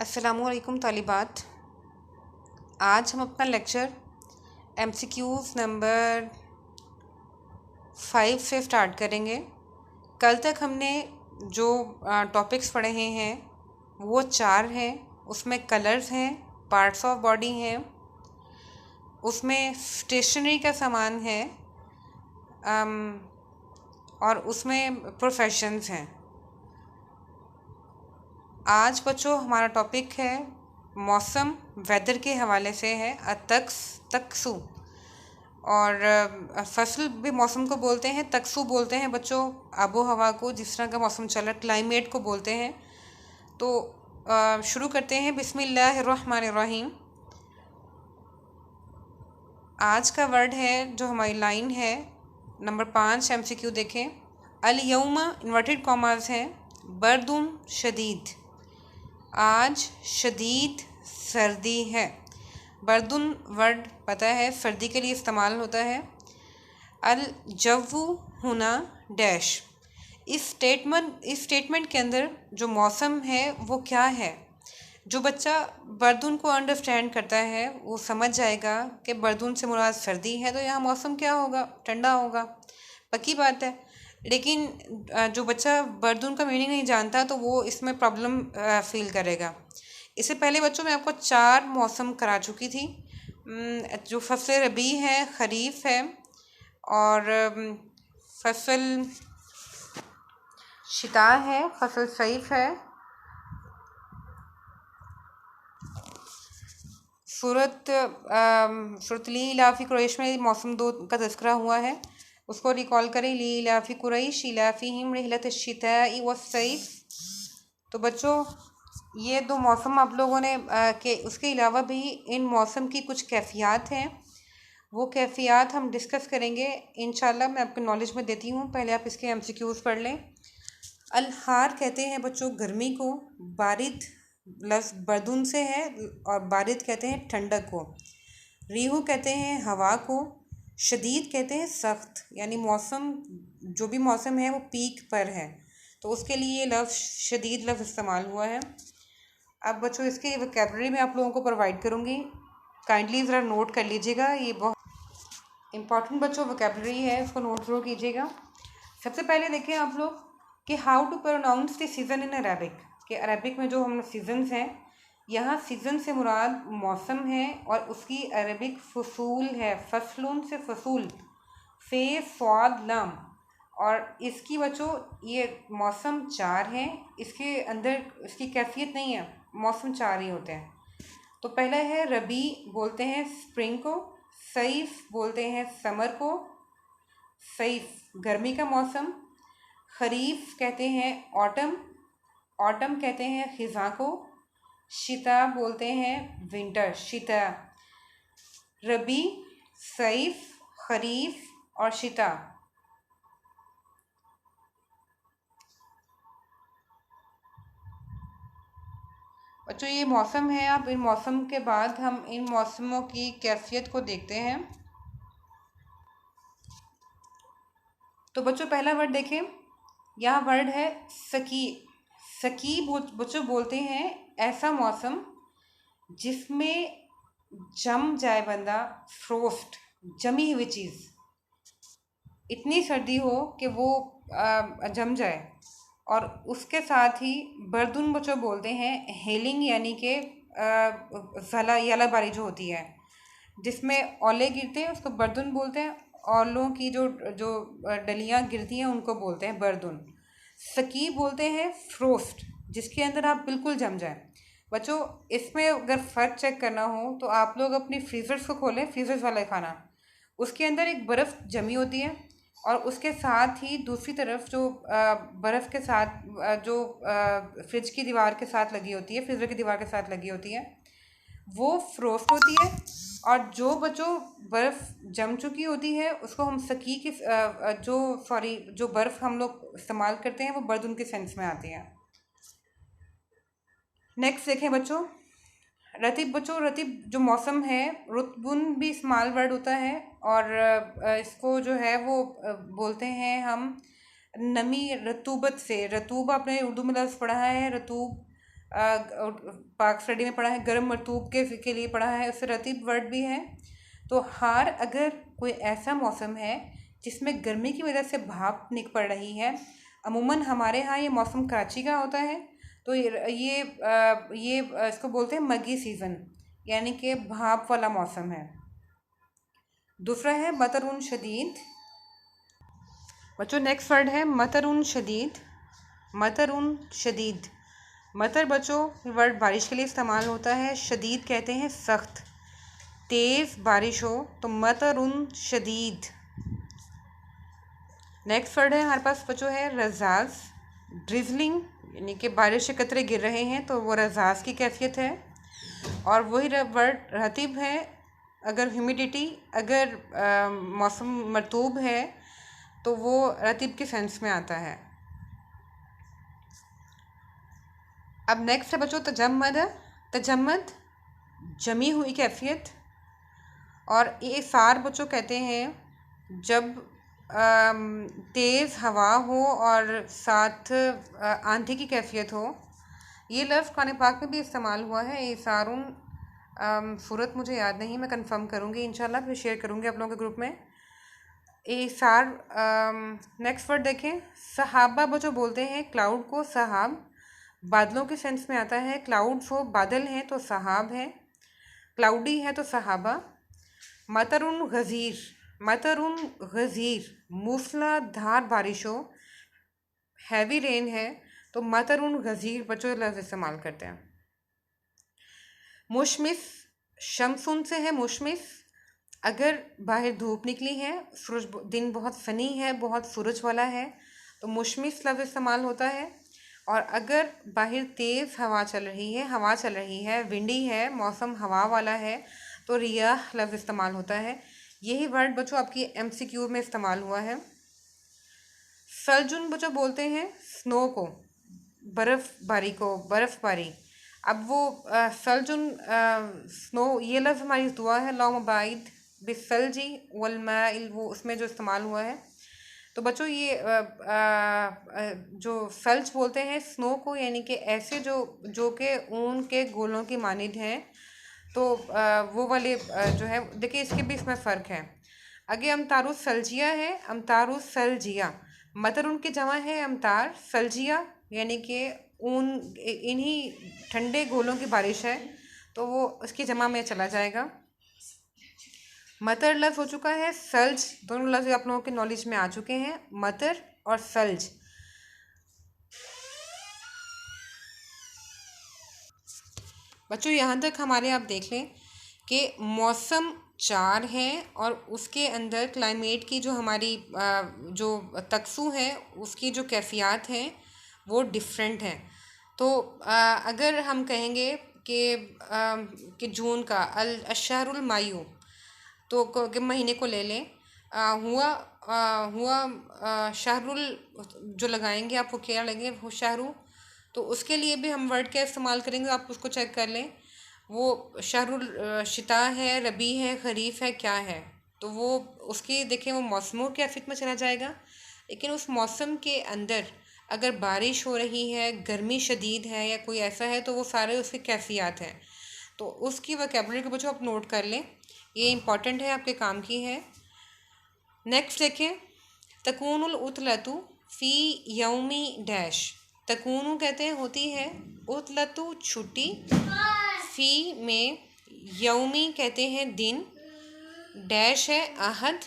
अस्सलामुअलैकुम तालिबात। आज हम अपना लेक्चर MCQs नंबर 5 से स्टार्ट करेंगे। कल तक हमने जो टॉपिक्स पढ़े हैं वो 4 हैं। उसमें कलर्स हैं, पार्ट्स ऑफ बॉडी हैं, उसमें स्टेशनरी का सामान है और उसमें प्रोफेशंस हैं। आज बच्चों हमारा टॉपिक है मौसम, वेदर के हवाले से है तकसू। और फसल भी मौसम को बोलते हैं, तकसू बोलते हैं बच्चों आबो हवा को, जिस तरह का मौसम चल रहा है क्लाइमेट को बोलते हैं। तो शुरू करते हैं। बिस्मिल्लाहिर्रहमानिर्रहीम। आज का वर्ड है, जो हमारी लाइन है नंबर 5 MCQ देखें। अल यौमा इन्वर्टेड कॉमास हैं, बर्दुन शदीद, आज शदीद सर्दी है। बर्दुन वर्ड पता है सर्दी के लिए इस्तेमाल होता है। अल जव्वु हुना डैश। इस स्टेटमेंट के अंदर जो मौसम है वो क्या है। जो बच्चा बर्दुन को अंडरस्टैंड करता है वो समझ जाएगा कि बर्दुन से मुराद सर्दी है, तो यहाँ मौसम क्या होगा, ठंडा होगा, पक्की बात है। लेकिन जो बच्चा बर्दुन का मीनिंग नहीं जानता तो वो इसमें प्रॉब्लम फील करेगा। इससे पहले बच्चों मैं आपको 4 मौसम करा चुकी थी। जो फसल रबी है, खरीफ है और फसल शिता है, फसल सईफ है। सूरत ली इलाफ़ी कुरैश में मौसम 2 का तज़किरा हुआ है, उसको रिकॉल करें। ली इलाफ़ी कुरैश इलाफ़िहिम रिहलत अश्शिताई वस्सैफ। तो बच्चों ये 2 मौसम आप लोगों ने के उसके अलावा भी इन मौसम की कुछ कैफ़ियत हैं, वो कैफ़ियत हम डिस्कस करेंगे इंशाल्लाह। मैं आपको नॉलेज में देती हूँ, पहले आप इसके MCQs पढ़ लें। अल-हार कहते हैं बच्चों गर्मी को, बारिद लफ्ज़ बर्दुन से है और बारिद कहते हैं ठंडक को। रीहू कहते हैं हवा को, शदीद कहते हैं सख्त, यानी मौसम जो भी मौसम है वो पीक पर है, तो उसके लिए ये लफ्ज़ शदीद लफ्ज़ इस्तेमाल हुआ है। अब बच्चों इसकी वोकैबुलरी मैं आप लोगों को प्रोवाइड करूँगी, काइंडली ज़रा नोट कर लीजिएगा। ये बहुत इम्पॉर्टेंट बच्चों वोकैबुलरी है, उसको नोट ज़रूर कीजिएगा। सबसे पहले देखें आप लोग कि how to pronounce the season in Arabic, कि अरेबिक में जो हम सीज़न्स हैं, यहाँ सीज़न से मुराद मौसम है और उसकी अरेबिक फसूल है। फसलून से फसूल, फे स्वाद लम, और इसकी बच्चों ये मौसम 4 हैं। इसके अंदर इसकी कैफियत नहीं है, मौसम 4 ही होते हैं। तो पहला है रबी, बोलते हैं स्प्रिंग को। सईफ बोलते हैं समर को, सईफ गर्मी का मौसम। खरीफ कहते हैं ऑटम, ऑटम कहते हैं खिज़ां को। शिता बोलते हैं विंटर, शिता। रबी, सईफ, खरीफ और शिता। बच्चों ये मौसम है। अब इन मौसम के बाद हम इन मौसमों की कैफियत को देखते हैं। तो बच्चों पहला वर्ड देखें, यह वर्ड है सकी। सकी बच्चों बोलते हैं ऐसा मौसम जिसमें जम जाए बंदा, फ्रोस्ट, जमी हुई चीज़, इतनी सर्दी हो कि वो जम जाए। और उसके साथ ही बर्दुन बच्चों बोलते हैं हेलिंग, यानी कि यालाबारी जो होती है जिसमें ओले गिरते हैं उसको बर्दुन बोलते हैं। ओलों की जो जो डलियाँ गिरती हैं उनको बोलते हैं बर्दुन। सकी बोलते हैं फ्रोस्ट, जिसके अंदर आप बिल्कुल जम जाएं। बच्चों इसमें अगर फ़र्क चेक करना हो तो आप लोग अपनी फ्रीज़र्स को खोलें, फ्रीज़र्स वाला खाना, उसके अंदर एक बर्फ़ जमी होती है और उसके साथ ही दूसरी तरफ जो बर्फ़ के साथ जो फ्रिज की दीवार के साथ लगी होती है, फ्रीज़र की दीवार के साथ लगी होती है, वो फ्रोस्ट होती है। और जो बच्चों बर्फ़ जम चुकी होती है उसको हम सकी की जो बर्फ़ हम लोग इस्तेमाल करते हैं वो बर्दुन के सेंस में आती है। नेक्स्ट देखें बच्चों, रतीब। बच्चों रतीब जो मौसम है, रुतबुन भी स्मॉल वर्ड होता है और इसको जो है वो बोलते हैं हम नमी, रतूबत से। रतूब आपने उर्दू में लफ्ज़ पढ़ा है, रतूब पाक स्टडी में पढ़ा है, गर्म मरतूब के लिए पढ़ा है, उससे रतीब वर्ड भी है। तो हार अगर कोई ऐसा मौसम है जिसमें गर्मी की वजह से भाप निक पड़ रही है, अमूमन हमारे यहाँ ये मौसम कराची का होता है, तो ये इसको बोलते हैं मगी सीज़न, यानी कि भाप वाला मौसम है। दूसरा है मतरुन शदीद। बच्चों नेक्स्ट वर्ड है मतरुन शदीद। मतरुन शदीद, मतर बच्चों वर्ड बारिश के लिए इस्तेमाल होता है, शदीद कहते हैं सख्त, तेज़ बारिश हो तो मतरुन शदीद। नेक्स्ट वर्ड है हमारे पास बच्चों है रज़ाज़। ड्रिजलिंग यानी कि बारिश के कतरे गिर रहे हैं तो वो रज़ाज़ की कैफियत है। और वही वर्ड रतीब है अगर ह्यूमिडिटी, अगर मौसम मरतूब है तो वो रतीब के सेंस में आता है। अब नेक्स्ट है बच्चों तजम्मद। तजम्मद जमी हुई कैफियत, और ये सार बच्चों कहते हैं जब तेज़ हवा हो और साथ आंधी की कैफियत हो। ये लफ्ज़ कुरान पाक में भी इस्तेमाल हुआ है। ये सारुन सूरत मुझे याद नहीं, मैं कंफर्म करूँगी इंशाल्लाह, फिर शेयर करूँगी आप लोगों के ग्रुप में। ये सार नेक्स्ट वर्ड देखें सहाबा बच्चों बोलते हैं क्लाउड को सहाब, बादलों के सेंस में आता है। क्लाउड्स हो बादल हैं तो सहाब है, क्लाउडी है तो सहाबा। मतरुन गज़ीर, मतरुन गज़ीर मूसलाधार बारिश हो, हैवी रेन है तो मतरुन गज़ीर बच्चों लफ्ज़ इस्तेमाल करते हैं। मुशमिस शमसुन से है मुशमिस, अगर बाहर धूप निकली है, सूरज दिन बहुत फनी है, बहुत सूरज वाला है तो मुशमिस लफ्ज़ इस्तेमाल होता है। और अगर बाहर तेज़ हवा चल रही है, विंडी है, मौसम हवा वाला है तो रियाह लफ्ज़ इस्तेमाल होता है। यही वर्ड बच्चों आपकी MCQ में इस्तेमाल हुआ है। सलजुन बच्चों बोलते हैं स्नो को, बर्फ़बारी को, बर्फ़बारी। अब वो सलजुन स्नो, ये लफ्ज़ हमारी दुआ है लौम बाइद बिसलजी वलमाइल, वो उसमें जो इस्तेमाल हुआ है। तो बच्चों ये जो सल्ज बोलते हैं स्नो को, यानी कि ऐसे जो कि ऊन के गोलों की मानिंद हैं, तो वो वाले जो है देखिए इसके भी इसमें फ़र्क है। आगे अमतारुस सल्जिया है, अमतारुस सल्जिया, मतर उनकी जमा है अमतार, सल्जिया यानी कि ऊन, इन्हीं ठंडे गोलों की बारिश है तो वो उसकी जमा में चला जाएगा। मतर लफ्ज़ हो चुका है, सल्ज दोनों लफ्ज़ आप लोगों के नॉलेज में आ चुके हैं, मतर और सल्ज। बच्चों यहाँ तक हमारे आप देख लें कि मौसम 4 हैं और उसके अंदर क्लाइमेट की जो हमारी जो तकसू है उसकी जो कैफियत हैं वो डिफरेंट हैं। तो अगर हम कहेंगे कि जून का अशहरुल मायू, तो के महीने को ले लें, हुआ शहरुल जो लगाएंगे आप वो क्या लगेंगे, वो शहरु, तो उसके लिए भी हम वर्ड क्या इस्तेमाल करेंगे आप उसको चेक कर लें। वो शहरुल शिता है, रबी है, खरीफ है, क्या है, तो वो उसकी देखें वो मौसमों के अफिक में चला जाएगा। लेकिन उस मौसम के अंदर अगर बारिश हो रही है, गर्मी शदीद है या कोई ऐसा है तो वो सारे उसकी कैफियत हैं, तो उसकी वोकैबुलरी को बच्चों आप नोट कर लें, ये इम्पॉर्टेंट है, आपके काम की है। नेक्स्ट देखें तकूनुल उतलतु फ़ी यौमी डैश, तकूनु कहते हैं होती है, उतलतु छुट्टी, फ़ी में, यौमी कहते हैं दिन, डैश है अहद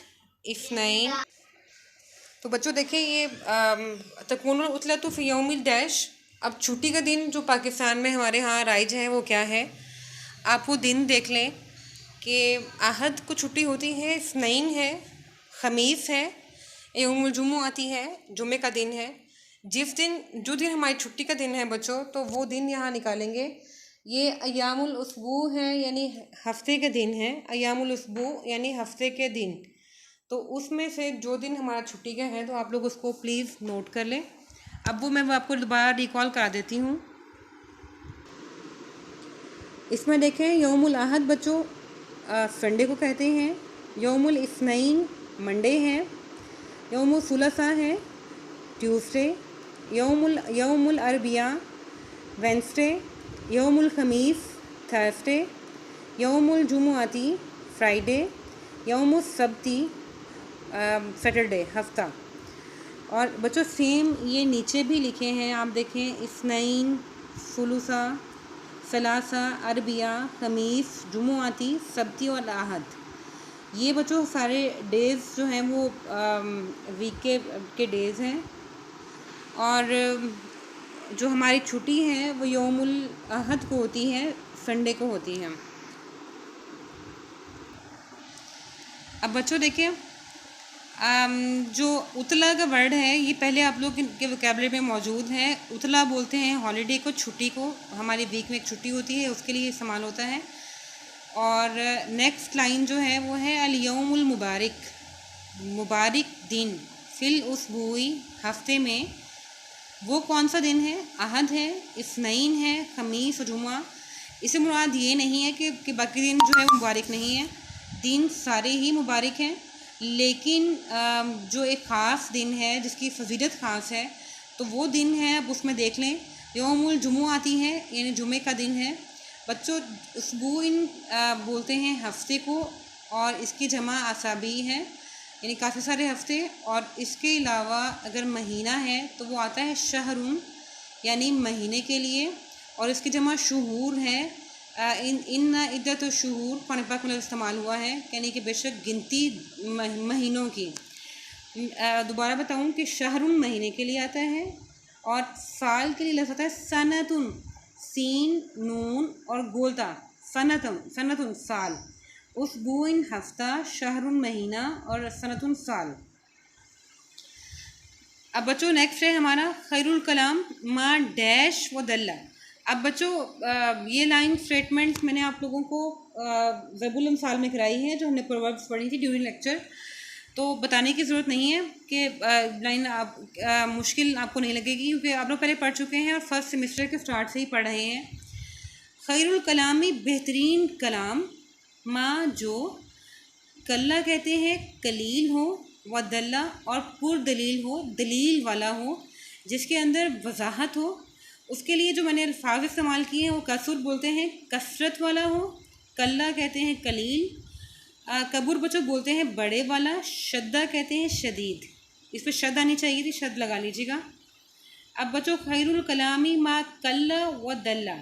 इस्नैन। तो बच्चों देखें ये तकूनुल उतलतु फ़ी यौमी डैश, अब छुट्टी का दिन जो पाकिस्तान में हमारे यहाँ राइज है वो क्या है, आप वो दिन देख लें कि अहद को छुट्टी होती है, इस्नैन है, ख़मीस है, यौमुल जुम्मा आती है, जुमे का दिन है। जो दिन हमारी छुट्टी का दिन है बच्चों, तो वो दिन यहाँ निकालेंगे। ये अय्यामुल उसबू है यानी हफ्ते के दिन है, अय्यामुल उसबू यानी हफ्ते के दिन, तो उसमें से जो दिन हमारा छुट्टी का है तो आप लोग उसको प्लीज़ नोट कर लें। अब वो मैं आपको दोबारा रिकॉल करा देती हूँ। इसमें देखें यौमुल अहद बच्चों संडे को कहते हैं, यौमुल इस्नैन मंडे है, यौमुल सुलसा है ट्यूसडे, यौमुल अरबिया वेंसडे, यौमुल खमीस थर्सडे, यौमुल जुमुआती फ्राइडे, यौमुल सब्ती सैटरडे हफ्ता। और बच्चों सेम ये नीचे भी लिखे हैं, आप देखें, इस्नैन, सुलुसा, सलासा, अरबिया, खमीस, जुमुआती, सब्ती और आहद। ये बच्चों सारे डेज़ जो हैं वो वीक के डेज़ हैं। और जो हमारी छुट्टी है वो यौमुल अहद को होती है, संडे को होती है। अब बच्चों देखिए, जो उतला का वर्ड है ये पहले आप लोग के वोकैबुलरी में मौजूद है। उतला बोलते हैं हॉलीडे को, छुट्टी को। हमारी वीक में एक छुट्टी होती है, उसके लिए इस्तेमाल होता है। और नेक्स्ट लाइन जो है वो है अल यौमुल मुबारक, मुबारक दिन, फिल उसबुई, हफ्ते में। वो कौन सा दिन है? अहद है, इस्नैन है, खमीस और जुमा। इससे मुराद ये नहीं है कि बाकी दिन जो है वो मुबारक नहीं है, दिन सारे ही मुबारक हैं। लेकिन जो एक ख़ास दिन है जिसकी फजीलत ख़ास है, तो वो दिन है, अब उसमें देख लें, यौमुल जुमुआती है, यानी जुमे का दिन है। बच्चों उसबुइन बोलते हैं हफ्ते को, और इसकी जमा असाबी है, यानी काफ़ी सारे हफ्ते। और इसके अलावा अगर महीना है तो वो आता है शहरुन, यानी महीने के लिए। और इसकी जमा शुहूर है, इन इद्दत शुहूर कुरान पाक में इस्तेमाल हुआ है, यानी कि बेशक गिनती महीनों की। दोबारा बताऊं कि शहरुन महीने के लिए आता है, और साल के लिए लफ्ज़ आता है सनतुन, सीन नून और गोलता, सनतुन, सनतुन साल। उसबुइन हफ्ता, शहरुन महीना और सनतुन साल। अब बच्चों नेक्स्ट है हमारा खैरुल कलाम मा डैश व दल्ला। अब बच्चों ये लाइन स्टेटमेंट्स मैंने आप लोगों को ज़बुल अमसाल में कराई है, जो हमने प्रोवर्ब्स पढ़ी थी ड्यूरिंग लेक्चर, तो बताने की ज़रूरत नहीं है कि लाइन आप मुश्किल आपको नहीं लगेगी, क्योंकि आप लोग पहले पढ़ चुके हैं और फर्स्ट सेमेस्टर के स्टार्ट से ही पढ़ रहे हैं। खैरुल कलामी बेहतरीन कलाम, माँ जो कल्ला कहते हैं कलील हो, व दल्ला और पुरदलील हो, दलील वाला हो, जिसके अंदर वजाहत हो। उसके लिए जो मैंने अल्फाज इस्तेमाल किए हैं वो कसुर बोलते हैं कसरत वाला हो, कल्ला कहते हैं कलील, कबूर बच्चों बोलते हैं बड़े वाला, शद्दा कहते हैं शदीद। इस पर शद आनी चाहिए थी, शद लगा लीजिएगा। अब बच्चों खैरुल कलामी मा कल्ला व दल्ला,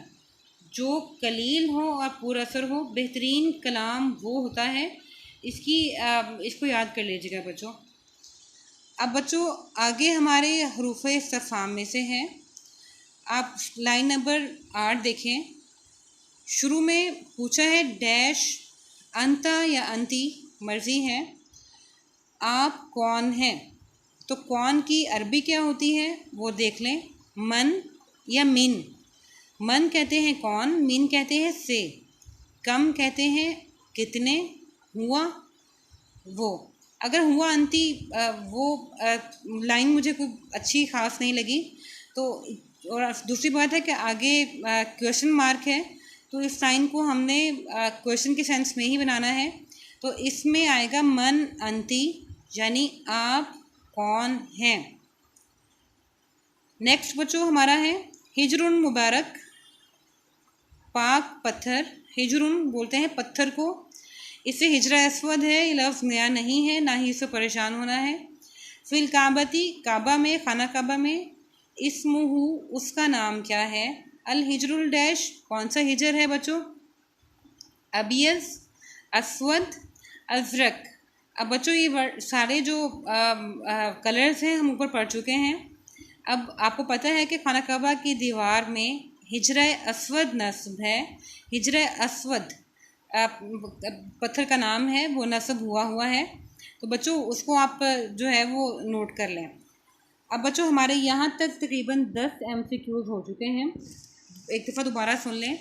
जो कलील हो और पुरअसर हो, बेहतरीन कलाम वो होता है। इसको याद कर लीजिएगा बच्चों। अब बच्चों आगे हमारे हरूफ इस्तिफ़हाम में से हैं, आप लाइन नंबर 8 देखें। शुरू में पूछा है डैश, अंता या अंती, मर्ज़ी है, आप कौन हैं। तो कौन की अरबी क्या होती है वो देख लें, मन या मिन। मन कहते हैं कौन, मिन कहते हैं से, कम कहते हैं कितने, हुआ वो। अगर हुआ अंती वो लाइन मुझे कोई अच्छी ख़ास नहीं लगी, तो और दूसरी बात है कि आगे क्वेश्चन मार्क है, तो इस लाइन को हमने क्वेश्चन के सेंस में ही बनाना है। तो इसमें आएगा मन अंती, यानी आप कौन हैं। नेक्स्ट बच्चों हमारा है हिजरुन मुबारक, पाक पत्थर। हिजरुन बोलते हैं पत्थर को, इससे हिजरा अस्वद है, ये लफ्ज़ नया नहीं है, ना ही इससे परेशान होना है। फिल काबती, काबा में, खाना काबा में। इस्मुहु, उसका नाम क्या है। अल हिजरुल डैश, कौन सा हिजर है बच्चों। Obvious, Aswad, Ajrak. अब बच्चों ये सारे जो कलर्स हैं हम ऊपर पढ़ चुके हैं। अब आपको पता है कि खाना काबा की दीवार में हिजरा अस्वद नस्ब है, हिजरा अस्वद पत्थर का नाम है, वो नस्ब हुआ है। तो बच्चों उसको आप जो है वो नोट कर लें। अब बच्चों हमारे यहाँ तक तकरीबन 10 MCQs हो चुके हैं, एक दफ़ा दोबारा सुन लें।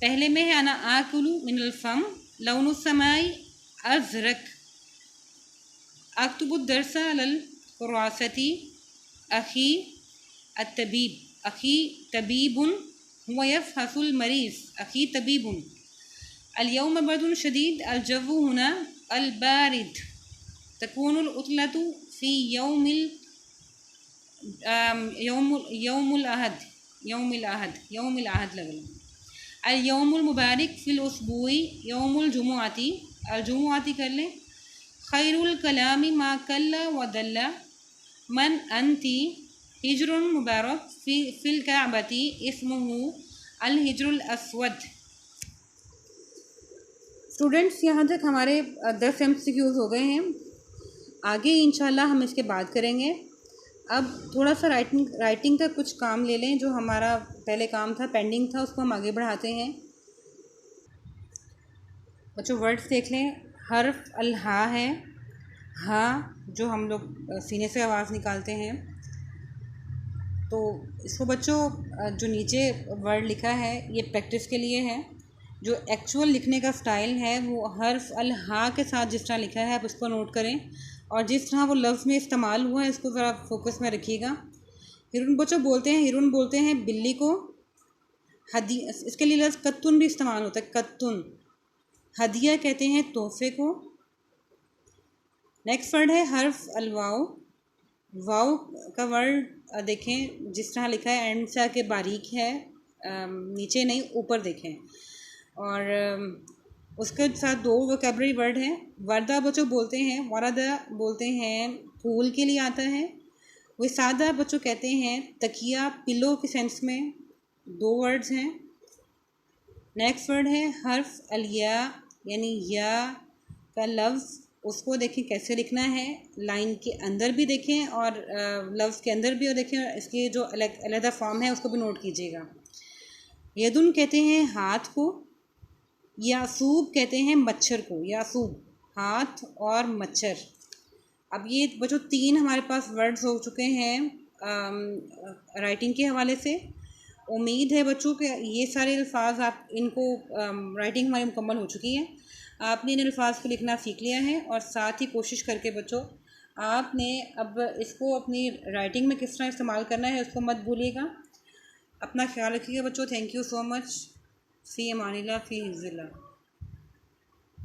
पहले में है अना आकुलु मिनल फम, लौनुस्समाई अज़रक, अक्तुबु दरसा अलल कुरासती, अखी अत्तबीब, अखी तबीबुन हुवा यफ़हसुल मरीज़, अखी तबीबुन। अल-यौम बर्दुन शदीद, अल-जव्वु हुना अल-बारिद, तकूनुल उतलतु फ़ी यौमुल अहद, यौमुल अहद लग लो। अल यौमुल मुबारक फिल उसबुई यौमुल जुमुआती, अल जुमुआती कर लें। खैरुल कलामी मा कल्ला व दल्ला, मन अंती, हिजरुन मुबारक फिल काबती इस्मुहु अल हिजरुल अस्वद। स्टूडेंट्स, यहाँ तक हमारे 10 MCQs हो गए हैं। आगे इंशाल्लाह हम इसके बात करेंगे। अब थोड़ा सा राइटिंग का कुछ काम ले लें, जो हमारा पहले काम था, पेंडिंग था, उसको हम आगे बढ़ाते हैं। बच्चों वर्ड्स देख लें। हर्फ अल हा है, हा जो हम लोग सीने से आवाज़ निकालते हैं। तो इसको बच्चों जो नीचे वर्ड लिखा है ये प्रैक्टिस के लिए है। जो एक्चुअल लिखने का स्टाइल है वो हर्फ अल हा के साथ जिस तरह लिखा है आप उसको नोट करें, और जिस तरह वो लफ्ज़ में इस्तेमाल हुआ है इसको ज़रा फोकस में रखिएगा। हिरुन बच्चों बोलते हैं, हिरुन बोलते हैं बिल्ली को। इसके लिए लफ्ज़ कत्तुन भी इस्तेमाल होता है, कत्तुन। हदिया कहते हैं तोहफे को। नेक्स्ट वर्ड है हर्फ अल वाव। वाव का वर्ड देखें जिस तरह लिखा है, एंड से आके बारीक है, नीचे नहीं ऊपर देखें। और उसके साथ 2 वोकैबुलरी वर्ड हैं। वर्दा बच्चों बोलते हैं, वरदा बोलते हैं फूल के लिए आता है। विसादा बच्चों कहते हैं तकिया, पिलो के सेंस में। 2 वर्ड्स हैं। नेक्स्ट वर्ड है हर्फ अलिया, यानी या का लफ्ज़, उसको देखें कैसे लिखना है। लाइन के अंदर भी देखें और लफ्ज़ के अंदर भी और देखें, और इसके जो अलग फॉर्म है उसको भी नोट कीजिएगा। यदुन कहते हैं हाथ को। यासूब कहते हैं मच्छर को। यासूब हाथ और मच्छर। अब ये बच्चों 3 हमारे पास वर्ड्स हो चुके हैं राइटिंग के हवाले से। उम्मीद है बच्चों कि ये सारे अल्फाज आप इनको राइटिंग हमारी मुकम्मल हो चुकी है। आपने इन अल्फाज को लिखना सीख लिया है, और साथ ही कोशिश करके बच्चों आपने अब इसको अपनी राइटिंग में किस तरह इस्तेमाल करना है उसको मत भूलिएगा। अपना ख्याल रखिएगा बच्चों। Thank you so much. फ़ी अमानिल्लाह, फ़ी हिफ़्ज़िल्लाह।